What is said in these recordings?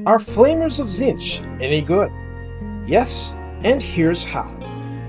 Are Flamers of Tzeentch any good? Yes, and here's how.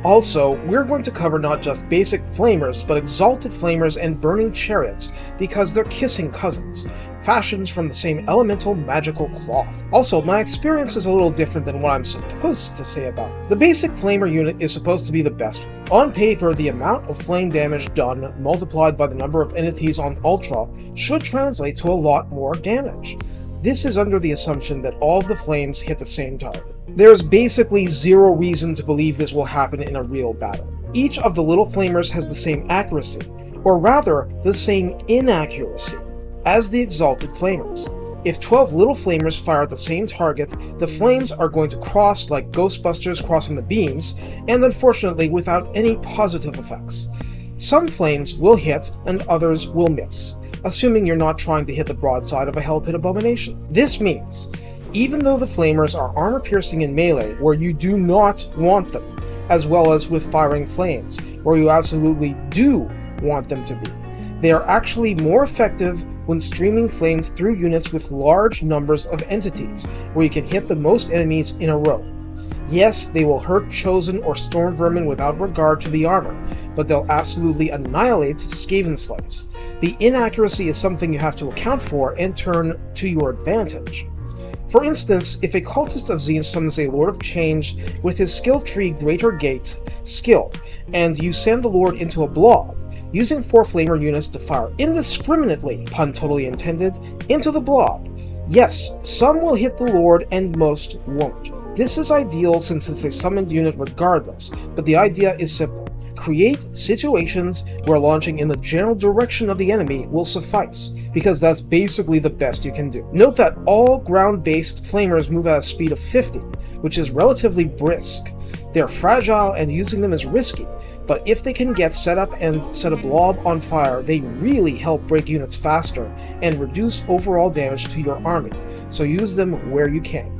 Also, we're going to cover not just basic flamers, but exalted flamers and burning chariots, because they're kissing cousins, fashioned from the same elemental magical cloth. Also, my experience is a little different than what I'm supposed to say about it. The basic flamer unit is supposed to be the best one. On paper, the amount of flame damage done multiplied by the number of entities on Ultra should translate to a lot more damage. This is under the assumption that all of the flames hit the same target. There's basically zero reason to believe this will happen in a real battle. Each of the little flamers has the same accuracy, or rather, the same inaccuracy, as the exalted flamers. If 12 little flamers fire at the same target, the flames are going to cross like Ghostbusters crossing the beams, and unfortunately without any positive effects. Some flames will hit and others will miss, assuming you're not trying to hit the broadside of a Hell Pit Abomination. This means, even though the flamers are armor-piercing in melee, where you do not want them, as well as with firing flames, where you absolutely do want them to be, they are actually more effective when streaming flames through units with large numbers of entities, where you can hit the most enemies in a row. Yes, they will hurt Chosen or Storm Vermin without regard to the armor, but they'll absolutely annihilate Skaven slaves. The inaccuracy is something you have to account for and turn to your advantage. For instance, if a cultist of Tzeentch summons a Lord of Change with his skill tree Greater Gate skill, and you send the Lord into a blob, using 4 flamer units to fire indiscriminately, pun totally intended, into the blob. Yes, some will hit the Lord and most won't. This is ideal since it's a summoned unit regardless, but the idea is simple. Create situations where launching in the general direction of the enemy will suffice, because that's basically the best you can do. Note that all ground-based flamers move at a speed of 50, which is relatively brisk. They're fragile and using them is risky, but if they can get set up and set a blob on fire, they really help break units faster and reduce overall damage to your army, so use them where you can.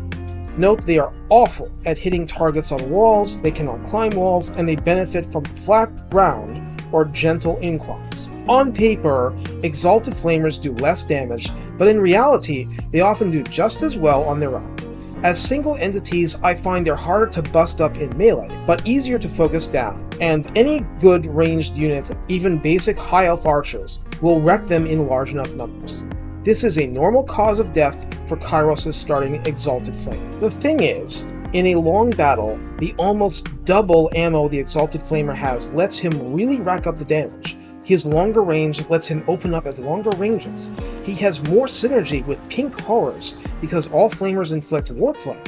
Note they are awful at hitting targets on walls, they cannot climb walls, and they benefit from flat ground or gentle inclines. On paper, Exalted Flamers do less damage, but in reality, they often do just as well on their own. As single entities, I find they're harder to bust up in melee, but easier to focus down, and any good ranged units, even basic high elf archers, will wreck them in large enough numbers. This is a normal cause of death for Kairos' starting Exalted Flame. The thing is, in a long battle, the almost double ammo the Exalted Flamer has lets him really rack up the damage. His longer range lets him open up at longer ranges. He has more synergy with Pink Horrors because all flamers inflict Warp Flame,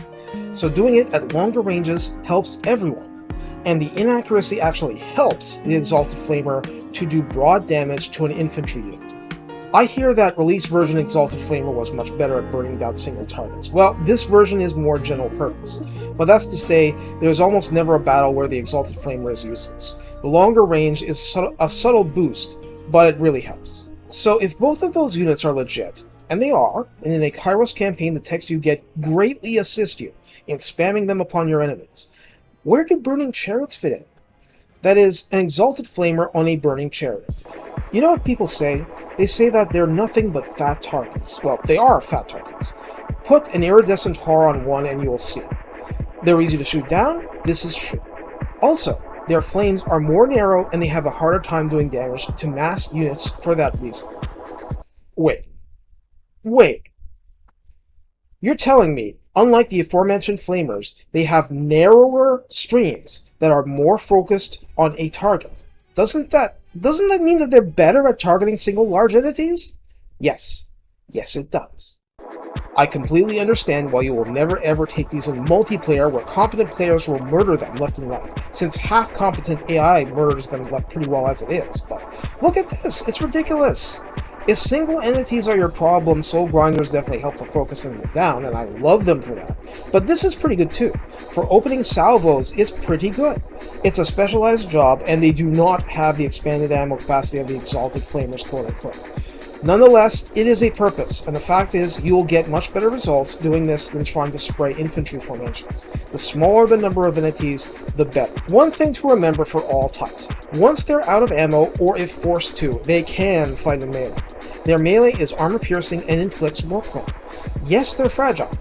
so doing it at longer ranges helps everyone. And the inaccuracy actually helps the Exalted Flamer to do broad damage to an infantry unit. I hear that release version Exalted Flamer was much better at burning down single targets. Well, this version is more general purpose, but that's to say there's almost never a battle where the Exalted Flamer is useless. The longer range is a subtle boost, but it really helps. So if both of those units are legit, and they are, and in a Kairos campaign the text you get greatly assist you in spamming them upon your enemies, where do burning chariots fit in? That is, an Exalted Flamer on a burning chariot. You know what people say? They say that they're nothing but fat targets. Well, they are fat targets. Put an iridescent horror on one and you'll see. They're easy to shoot down, this is true. Also, their flames are more narrow and they have a harder time doing damage to mass units for that reason. Wait. You're telling me, unlike the aforementioned flamers, they have narrower streams that are more focused on a target. Doesn't that mean that they're better at targeting single large entities? Yes, it does. I completely understand why you will never ever take these in multiplayer where competent players will murder them left and right, since half-competent AI murders them pretty well as it is, but look at this, it's ridiculous. If single entities are your problem, Soul Grinders definitely help for focusing them down, and I love them for that. But this is pretty good too. For opening salvos, it's pretty good. It's a specialized job, and they do not have the expanded ammo capacity of the Exalted Flamers, quote-unquote. Nonetheless, it is a purpose, and the fact is, you will get much better results doing this than trying to spray infantry formations. The smaller the number of entities, the better. One thing to remember for all types, once they're out of ammo, or if forced to, they can fight in melee. Their melee is armor-piercing and inflicts warp flame. Yes, they're fragile,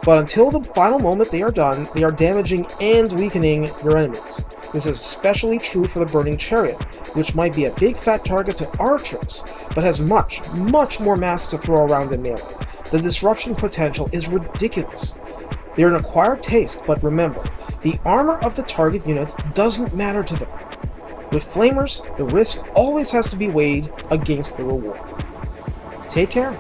but until the final moment they are done, they are damaging and weakening your enemies. This is especially true for the burning chariot, which might be a big fat target to archers, but has much, much more mass to throw around than melee. The disruption potential is ridiculous. They're an acquired taste, but remember, the armor of the target unit doesn't matter to them. With flamers, the risk always has to be weighed against the reward. Take care.